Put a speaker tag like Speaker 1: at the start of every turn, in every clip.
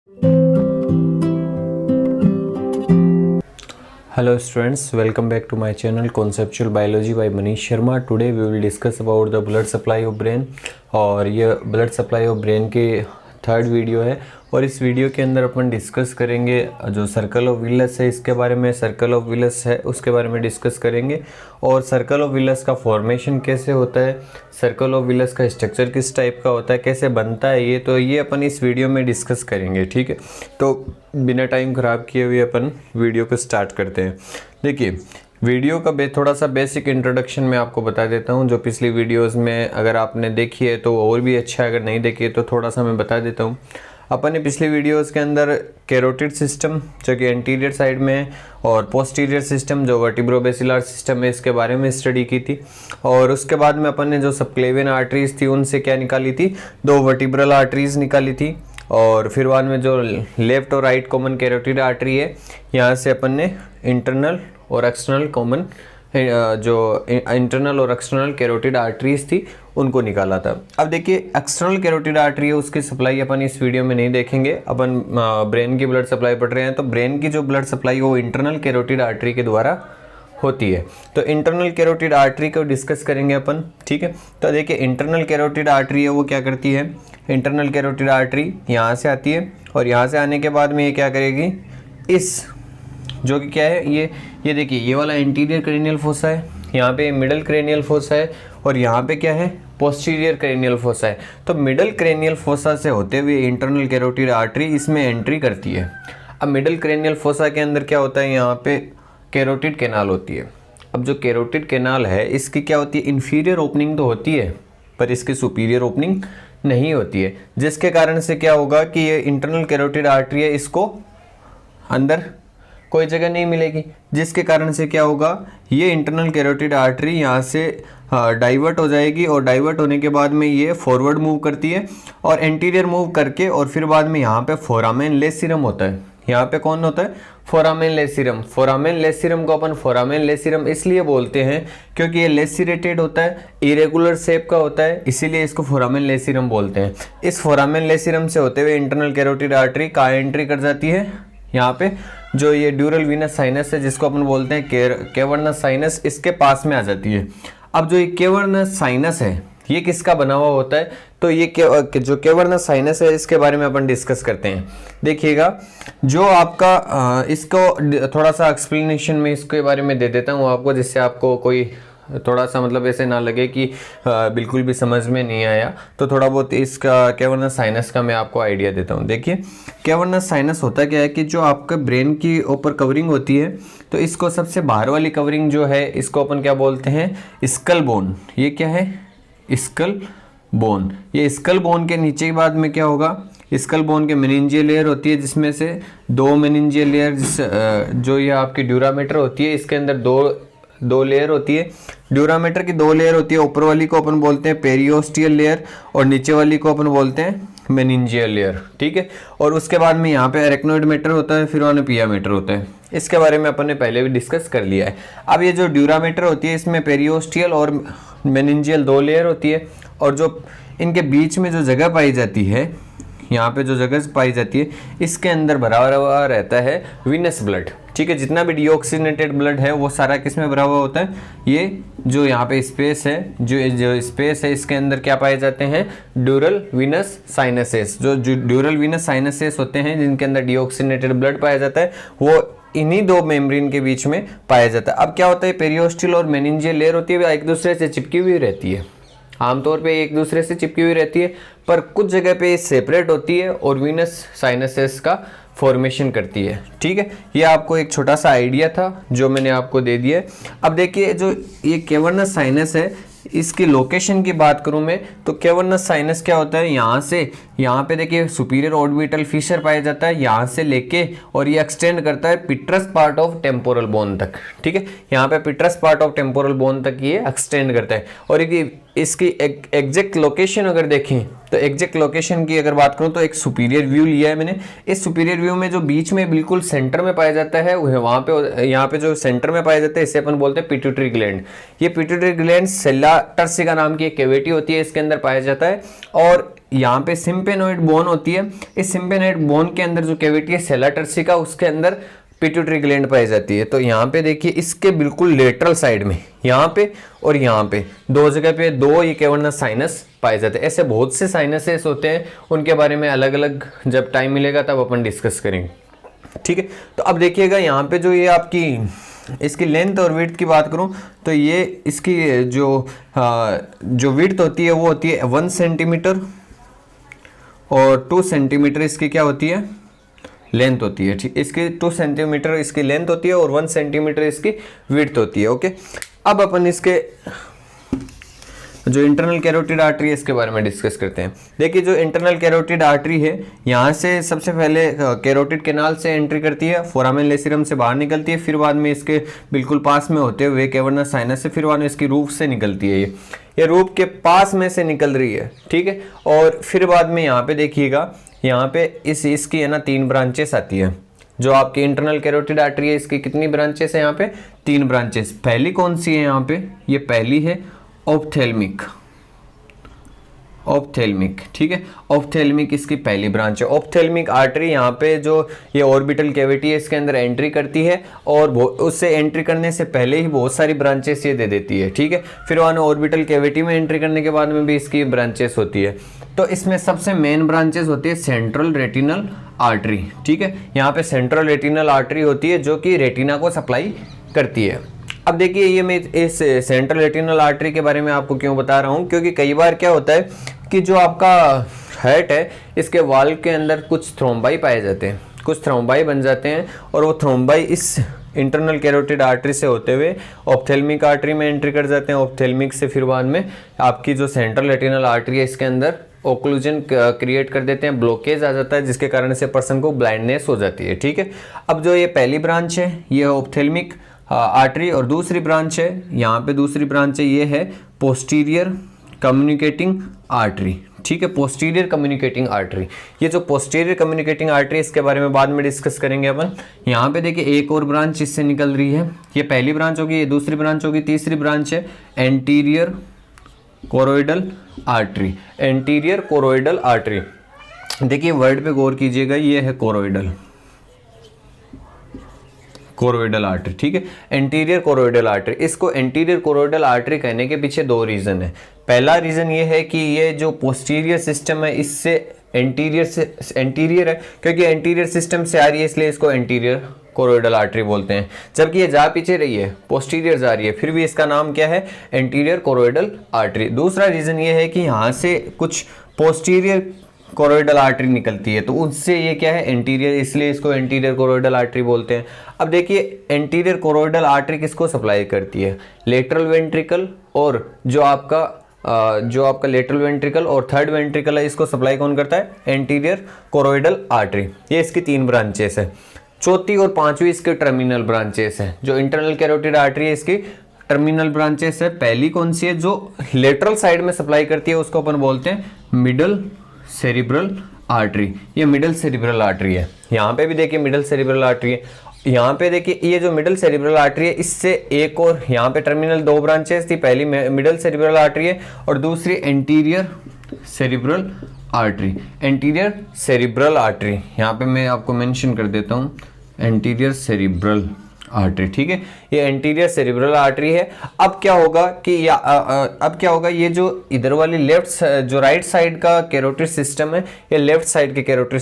Speaker 1: Hello students, welcome back to my channel Conceptual Biology by Manish Sharma. Today we will discuss about the blood supply of brain और ये blood supply of brain के third video है और इस video के अंदर अपन discuss करेंगे जो सर्कल ऑफ विलस है इसके बारे में, सर्कल ऑफ विलस है उसके बारे में डिस्कस करेंगे और सर्कल ऑफ विलस का फॉर्मेशन कैसे होता है, सर्कल ऑफ विलस का स्ट्रक्चर किस टाइप का होता है, कैसे बनता है ये अपन इस वीडियो में डिस्कस करेंगे। ठीक है, तो बिना टाइम ख़राब किए हुए अपन वीडियो को स्टार्ट करते हैं। देखिए वीडियो का थोड़ा सा बेसिक इंट्रोडक्शन मैं आपको बता देता हूं, जो पिछली वीडियोस में अगर आपने देखी है तो और भी अच्छा है, अगर नहीं देखी है तो थोड़ा सा मैं बता देता हूं। अपन ने पिछली वीडियोस के अंदर कैरोटिड सिस्टम जो कि एंटीरियर साइड में है और पोस्टीरियर सिस्टम जो वर्टिब्रोबेसिलर सिस्टम है इसके बारे में स्टडी की थी और उसके बाद में अपन ने जो सबक्लेवियन आर्टरीज थी उनसे क्या निकाली थी, 2 वर्टिब्रल आर्टरीज निकाली थी और फिर बाद में जो लेफ्ट और राइट कॉमन कैरोटिड आर्टरी है यहाँ से अपन ने इंटरनल और एक्सटर्नल कॉमन जो इंटरनल और एक्सटर्नल कैरोटिड आर्टरीज थी उनको निकाला था। अब देखिए एक्सटर्नल कैरोटिड आर्टरी है उसकी सप्लाई अपन इस वीडियो में नहीं देखेंगे, अपन ब्रेन की ब्लड सप्लाई पढ़ रहे हैं तो ब्रेन की जो ब्लड सप्लाई वो इंटरनल कैरोटिड आर्टरी के द्वारा होती है। तो इंटरनल कैरोटिड आर्टरी को डिस्कस करेंगे अपन। ठीक है, तो देखिए इंटरनल कैरोटिड आर्टरी है वो क्या करती है, इंटरनल कैरोटिड आर्टरी यहाँ से आती है और यहाँ से आने के बाद में ये क्या करेगी, इस जो कि क्या है ये देखिए ये वाला एंटीरियर क्रेनियल फोसा है, यहाँ पे मिडल क्रेनियल फोसा है और यहाँ पे क्या है पोस्टीरियर क्रेनियल फोसा है। तो मिडल क्रेनियल फोसा से होते हुए इंटरनल कैरोटिड आर्टरी इसमें एंट्री करती है। अब मिडल क्रेनियल फोसा के अंदर क्या होता है, यहाँ पे कैरोटिड कैनाल होती है। अब जो कैरोटिड कैनाल है इसकी क्या होती है, इन्फीरियर ओपनिंग तो होती है पर इसकी सुपीरियर ओपनिंग नहीं होती है, जिसके कारण से क्या होगा कि ये इंटरनल कैरोटिड आर्टरी है इसको अंदर कोई जगह नहीं मिलेगी, जिसके कारण से क्या होगा ये इंटरनल कैरोटिड आर्टरी यहाँ से डाइवर्ट हो जाएगी और डाइवर्ट होने के बाद में ये फॉरवर्ड मूव करती है और एंटीरियर मूव करके और फिर बाद में यहाँ पे फोरामेन लेसिरम होता है। यहाँ पे कौन होता है, फोरामेन लेसिरम। फोरामेन लेसिरम को अपन फोरामेन लेसिरम इसलिए बोलते हैं क्योंकि ये लेसिरेटेड होता है, इरेगुलर शेप का होता है, इसीलिए इसको फोरामेन लेसिरम बोलते हैं। इस फोरामेन लेसिरम से होते हुए इंटरनल कैरोटिड आर्टरी कहाँ एंट्री कर जाती है, यहाँ पे जो ये ड्यूरल वीनस साइनस है जिसको अपन बोलते हैं कैवर्नस साइनस, इसके पास में आ जाती है। अब जो ये कैवर्नस साइनस है ये किसका बना हुआ होता है, तो ये जो कैवर्नस साइनस है इसके बारे में अपन डिस्कस करते हैं। देखिएगा जो आपका इसको थोड़ा सा एक्सप्लेनेशन में इसके बारे में दे देता हूँ आपको, जिससे आपको कोई थोड़ा सा मतलब ऐसे ना लगे कि बिल्कुल भी समझ में नहीं आया, तो थोड़ा बहुत इसका कैवर्नस साइनस का मैं आपको आइडिया देता हूँ। देखिए कैवर्नस साइनस होता क्या है कि जो आपके ब्रेन की ऊपर कवरिंग होती है तो इसको सबसे बाहर वाली कवरिंग जो है इसको अपन क्या बोलते हैं, स्कल बोन। ये क्या है, स्कल बोन। ये स्कल बोन के नीचे के बाद में क्या होगा, स्कल बोन के मेनिंजियल लेयर होती है जिसमें से 2 मेनिंजियल लेयर जो ये आपकी ड्यूरामीटर होती है इसके अंदर दो लेयर होती है। ड्यूरामीटर की 2 लेयर होती है, ऊपर वाली को अपन बोलते हैं पेरियोस्टियल लेयर और नीचे वाली को अपन बोलते हैं मेनिंजियल लेयर। ठीक है, और उसके बाद में यहाँ पे एरेक्नोइड मैटर होता है, फिर वहाँ पिया मैटर होता है। इसके बारे में अपन ने पहले भी डिस्कस कर लिया है। अब ये जो ड्यूरामीटर होती है इसमें पेरियोस्टियल और मेनिंजियल 2 लेयर होती है और जो इनके बीच में जो जगह पाई जाती है, यहाँ पे जो जगह पाई जाती है इसके अंदर भरा हुआ रहता है विनस ब्लड। ठीक है, जितना भी डीऑक्सीनेटेड ब्लड है वो सारा किस में भरा हुआ होता है, ये जो यहाँ पे स्पेस है जो स्पेस है इसके अंदर क्या पाए जाते हैं, ड्यूरल विनस साइनसेस। जो ड्यूरल विनस साइनसेस होते हैं जिनके अंदर डीऑक्सीनेटेड ब्लड पाया जाता है वो इन्हीं 2 मेम्ब्रेन के बीच में पाया जाता है। अब क्या होता है, पेरियोस्टियल और मेनिंजियल लेयर होती है वो एक दूसरे से चिपकी हुई रहती है, आमतौर पे एक दूसरे से चिपकी हुई रहती है, पर कुछ जगह पे सेपरेट होती है और विनस साइनसेस का फॉर्मेशन करती है। ठीक है, ये आपको एक छोटा सा आइडिया था जो मैंने आपको दे दिया है। अब देखिए जो ये कैवर्नस साइनस है इसकी लोकेशन की बात करूं मैं तो कैवर्नस साइनस क्या होता है, यहाँ से यहाँ पे देखिए सुपीरियर ऑर्बिटल फिशर पाया जाता है, यहाँ से लेके और ये एक्सटेंड करता है पिट्रस पार्ट ऑफ टेम्पोरल बोन तक। ठीक है, यहाँ पे पिट्रस पार्ट ऑफ टेम्पोरल बोन तक ये एक्सटेंड करता है और इसकी एग्जैक्ट लोकेशन अगर देखें तो एग्जैक्ट लोकेशन की अगर बात करूं तो एक सुपीरियर व्यू लिया है मैंने। इस सुपीरियर व्यू में जो बीच में बिल्कुल सेंटर में पाया जाता है वहां पे यहाँ पे जो सेंटर में पाया जाता है इसे अपन बोलते हैं पिट्यूटरी ग्लैंड। ये पिट्यूटरी ग्लैंड सेल्ला टर्सिका नाम की एक कैविटी होती है इसके अंदर पाया जाता है और यहाँ पे सिम्पेनोइड बोन होती है, इस सिम्पेनोइड बोन के अंदर जो कैविटी है सेला टर्सिका, उसके अंदर पिट्यूटरी ग्लैंड पाई जाती है। तो यहाँ पे देखिए इसके बिल्कुल लेटरल साइड में, यहाँ पे और यहाँ पे दो जगह पे दो ये कैवर्नस साइनस पाए जाते हैं। ऐसे बहुत से साइनसेस होते हैं, उनके बारे में अलग अलग जब टाइम मिलेगा तब अपन डिस्कस करेंगे, ठीक है। तो अब देखिएगा यहाँ पे जो ये आपकी इसकी लेंथ और विड्थ की बात करूँ तो ये इसकी जो विड्थ होती है वो होती है 1 सेंटीमीटर और 2 सेंटीमीटर इसकी क्या होती है, लेंथ होती है, ठीक। इसकी 2 सेंटीमीटर इसकी लेंथ होती है और 1 सेंटीमीटर इसकी विड्थ होती है, ओके। अब अपन इसके जो इंटरनल कैरोटिड आर्टरी है इसके बारे में डिस्कस करते हैं। देखिए जो इंटरनल कैरोटिड आर्टरी है, यहाँ से सबसे पहले कैरोटिड कैनाल से एंट्री करती है, फोरामेन लेसिरम से बाहर निकलती है, फिर बाद में इसके बिल्कुल पास में होते हुए कैवर्नस साइनस से, फिर बाद में इसकी रूफ से निकलती है। ये रूफ के पास में से निकल रही है, ठीक है। और फिर बाद में यहाँ पे देखिएगा, यहाँ पे इसकी है ना 3 ब्रांचेस आती है। जो आपकी इंटरनल कैरोटिड आर्टरी है इसकी कितनी ब्रांचेस है, यहाँ पे 3 ब्रांचेस। पहली कौन सी है यहाँ पे, ये पहली है ऑप्थेल्मिक, ठीक है। ऑप्थेल्मिक इसकी पहली ब्रांच है। ऑप्थेल्मिक आर्टरी यहाँ पे जो ये ऑर्बिटल कैविटी है इसके अंदर एंट्री करती है और उससे एंट्री करने से पहले ही बहुत सारी ब्रांचेस ये दे देती है, ठीक है। फिर वहाँ ऑर्बिटल कैविटी में एंट्री करने के बाद में भी इसकी ब्रांचेस होती है। तो इसमें सबसे मेन ब्रांचेस होती है सेंट्रल रेटिनल आर्टरी, ठीक है। यहाँ पे सेंट्रल रेटिनल आर्टरी होती है जो कि रेटिना को सप्लाई करती है। अब देखिए ये मैं इस सेंट्रल रेटिनल आर्टरी के बारे में आपको क्यों बता रहा हूँ, क्योंकि कई बार क्या होता है कि जो आपका हार्ट है इसके वाल के अंदर कुछ थ्रोम्बाई पाए जाते हैं, कुछ थ्रोम्बाई बन जाते हैं और वो थ्रोम्बाई इस इंटरनल कैरोटिड आर्टरी से होते हुए ऑप्थेल्मिक आर्टरी में एंट्री कर जाते हैं। ऑप्थेल्मिक से फिर बाद में आपकी जो सेंट्रल रेटिनल आर्टरी है इसके अंदर ओक्लूजन क्रिएट कर देते हैं, ब्लॉकेज आ जाता है जिसके कारण से पर्सन को ब्लाइंडनेस हो जाती है, ठीक है। अब जो ये पहली ब्रांच है ये ऑप्थेल्मिक आर्टरी और दूसरी ब्रांच है, यहाँ पे दूसरी ब्रांच है, ये है पोस्टीरियर कम्युनिकेटिंग आर्टरी, ठीक है। पोस्टीरियर कम्युनिकेटिंग आर्टरी, ये जो पोस्टीरियर कम्युनिकेटिंग आर्टरी इसके बारे में बाद में डिस्कस करेंगे अपन। यहाँ पे देखिए एक और ब्रांच इससे निकल रही है, ये पहली ब्रांच होगी, ये दूसरी ब्रांच होगी, तीसरी ब्रांच है anterior choroidal artery, anterior choroidal artery. देखिए वर्ड पे गौर कीजिएगा, ये है कोरोइडल आर्टरी, ठीक है। एंटीरियर कोरोइडल आर्टरी, इसको एंटीरियर कोरोइडल आर्टरी कहने के पीछे 2 रीजन है। पहला रीजन ये है कि ये जो पोस्टीरियर सिस्टम है इससे एंटीरियर है, क्योंकि एंटीरियर सिस्टम से आ रही है इसलिए इसको एंटीरियर कोरोइडल आर्टरी बोलते हैं। जबकि ये जा पीछे रही है, पोस्टीरियर जा रही है, फिर भी इसका नाम क्या है, एंटीरियर कोरोइडल आर्टरी। दूसरा रीजन ये है कि यहाँ से कुछ पोस्टीरियर कोरोइडल आर्टरी निकलती है, तो उससे ये क्या है, एंटीरियर, इसलिए इसको एंटीरियर कोरोइडल आर्टरी बोलते हैं। अब देखिए एंटीरियर कोरोइडल आर्टरी किसको सप्लाई करती है, लेटरल वेंट्रिकल और जो आपका लेटरल वेंट्रिकल और थर्ड वेंट्रिकल है, इसको सप्लाई कौन करता है, एंटीरियर कोरोइडल आर्टरी। ये इसकी 3 ब्रांचेस है। चौथी और 5वीं इसके टर्मिनल ब्रांचेस है। जो इंटरनल कैरोटिड आर्टरी है इसकी टर्मिनल ब्रांचेस है। पहली कौन सी है, जो लेटरल साइड में सप्लाई करती है, उसको अपन बोलते हैं मिडल सेरिब्रल आर्टरी। ये मिडल सेरिब्रल आर्टरी है। यहाँ पे भी देखिए मिडल सेरिब्रल आर्टरी है। यहाँ पे देखिए ये जो मिडल सेरिब्रल आर्टरी है इससे एक और यहाँ पे टर्मिनल 2 ब्रांचेस थी, पहली मिडल सेरिब्रल आर्टरी है और दूसरी anterior cerebral artery. Anterior cerebral artery यहाँ पे मैं आपको मेंशन कर देता हूँ, एंटीरियर सेरिब्रल आर्टरी, ठीक है। ये एंटीरियर सेरिब्रल आर्टरी है। अब क्या होगा कि ये जो इधर वाली जो राइट साइड का कैरोटिड सिस्टम है, ये लेफ्ट साइड के कैरोटिड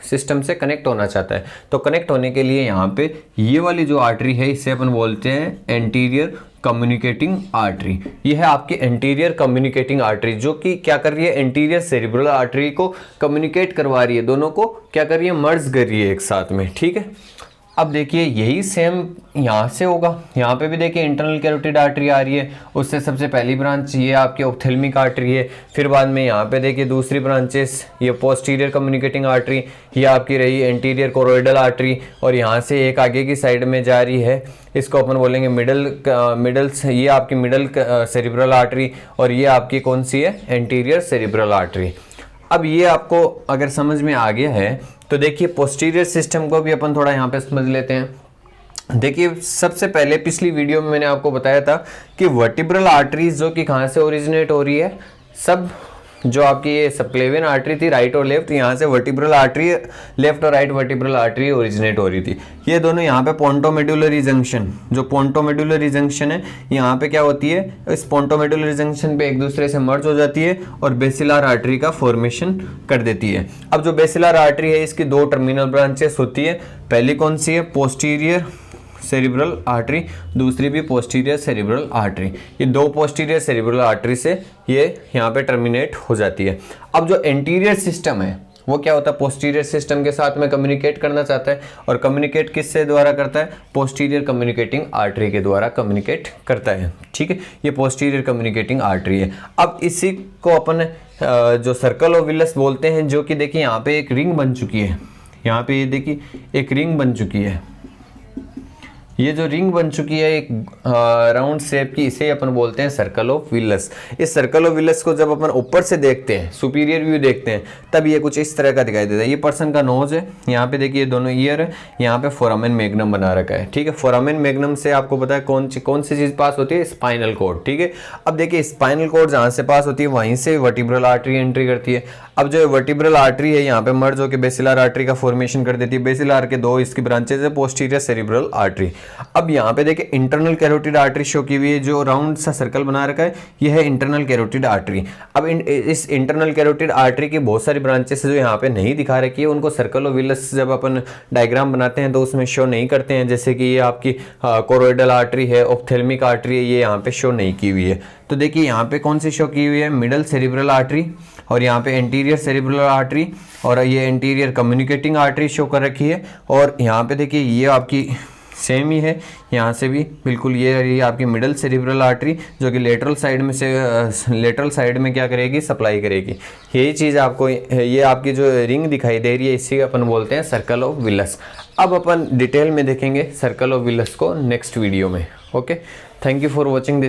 Speaker 1: सिस्टम से कनेक्ट होना चाहता है। तो कनेक्ट होने के लिए यहाँ पे ये वाली जो आर्टरी है इसे अपन बोलते हैं एंटीरियर कम्युनिकेटिंग आर्टरी। ये है आपकी एंटीरियर कम्युनिकेटिंग आर्टरी, जो कि क्या कर रही है, एंटीरियर सेरिब्रल आर्टरी को कम्युनिकेट करवा रही है, दोनों को क्या कर रही है, मर्ज कर रही है एक साथ में, ठीक है। अब देखिए यही सेम यहाँ से होगा, यहाँ पे भी देखिए इंटरनल कैरोटिड आर्टरी आ रही है, उससे सबसे पहली ब्रांच ये आपकी ऑप्थेल्मिक आर्टरी है। फिर बाद में यहाँ पे देखिए दूसरी ब्रांचेस, ये पोस्टीरियर कम्युनिकेटिंग आर्टरी, ये आपकी रही एंटीरियर कोरोइडल आर्टरी, और यहाँ से एक आगे की साइड में जा रही है, इसको अपन बोलेंगे ये आपकी मिडल सेरिब्रल आर्टरी, और ये आपकी कौन सी है, एंटीरियर सेरिब्रल आर्टरी। अब ये आपको अगर समझ में आ गया है तो देखिए पोस्टीरियर सिस्टम को भी अपन थोड़ा यहाँ पे समझ लेते हैं। देखिए सबसे पहले पिछली वीडियो में मैंने आपको बताया था कि वर्टिब्रल आर्टरीज जो कि कहाँ से ओरिजिनेट हो रही है, सब जो आपकी ये सबक्लेवियन आर्टरी थी राइट और लेफ्ट, यहाँ से वर्टिब्रल आर्टरी लेफ्ट और राइट वर्टिब्रल आर्टरी ओरिजिनेट हो रही थी। ये दोनों यहाँ पे पोंटोमेडुलरी जंक्शन, जो पोंटोमेडुलरी जंक्शन है यहाँ पे क्या होती है, इस पोंटोमेडुलरी जंक्शन पे एक दूसरे से मर्ज हो जाती है और बेसिलर आर्टरी का फॉर्मेशन कर देती है। अब जो बेसिलर आर्टरी है इसकी दो टर्मिनल ब्रांचेस होती है, पहली कौन सी है, पोस्टीरियर सेरिब्रल आर्टरी, दूसरी भी पोस्टीरियर सेरिब्रल आर्टरी। ये दो पोस्टीरियर सेरिब्रल आर्टरी से ये यहाँ पे टर्मिनेट हो जाती है। अब जो एंटीरियर सिस्टम है वो क्या होता है, पोस्टीरियर सिस्टम के साथ में कम्युनिकेट करना चाहता है, और कम्युनिकेट किससे द्वारा करता है, पोस्टीरियर कम्युनिकेटिंग आर्टरी के द्वारा कम्युनिकेट करता है। ठीक है, ये पोस्टीरियर कम्युनिकेटिंग आर्टरी है। अब इसी को अपन जो सर्कल ऑफ विलस बोलते हैं, जो कि देखिए यहाँ पे एक रिंग बन चुकी है, यहाँ पे ये देखिए एक रिंग बन चुकी है। ये जो रिंग बन चुकी है एक राउंड शेप की, इसे अपन बोलते हैं सर्कल ऑफ विलस। इस सर्कल ऑफ विलस को जब अपन ऊपर से देखते हैं, सुपीरियर व्यू देखते हैं, तब ये कुछ इस तरह का दिखाई देता है। ये पर्सन का नोज है, यहाँ पे देखिए दोनों ईयर है, यहाँ पे फोरामेन मैग्नम बना रखा है। ठीक है, फोरामेन मैग्नम से आपको पता है कौन सी चीज पास होती है, स्पाइनल कॉर्ड। ठीक है, अब देखिए स्पाइनल कॉर्ड जहाँ से पास होती है वहीं से वर्टिब्रल आर्टरी एंट्री करती है। अब जो वर्टिब्रल आर्टरी है यहाँ पे मर्ज होकर बेसिलर आर्टरी का फॉर्मेशन कर देती है। बेसिलर के दो इसकी ब्रांचेज है, पोस्टीरियर सेरिब्रल आर्टरी। अब यहाँ पे देखिए इंटरनल कैरोटिड आर्टरी शो की हुई है, जो राउंड सा सर्कल बना रखा है, यह है इंटरनल कैरोटिड आर्टरी। अब इस इंटरनल कैरोटिड आर्टरी की बहुत सारी ब्रांचेस जो यहाँ पे नहीं दिखा रखी है, उनको सर्कल ऑफ विलस जब अपन डायग्राम बनाते हैं तो उसमें शो नहीं करते हैं। जैसे कि ये आपकी कोरोइडल आर्टरी है, ऑप्थेल्मिक आर्टरी है, ये यहाँ पे शो नहीं की हुई है। तो देखिए यहाँ पे कौन सी शो की हुई है, मिडल सेरिब्रल आर्टरी, और यहाँ पे एंटीरियर सेरिब्रल आर्टरी, और ये एंटीरियर कम्युनिकेटिंग आर्टरी शो कर रखी है। और यहाँ पे देखिए ये आपकी सेम ही है, यहाँ से भी बिल्कुल ये आपकी मिडल सेरिब्रल आर्टरी, जो कि लेटरल साइड में से लेटरल साइड में क्या करेगी, सप्लाई करेगी। यही चीज़ आपको, ये आपकी जो रिंग दिखाई दे रही है, इसी अपन बोलते हैं सर्कल ऑफ विलस। अब अपन डिटेल में देखेंगे सर्कल ऑफ विलस को नेक्स्ट वीडियो में। Okay, thank you for watching this.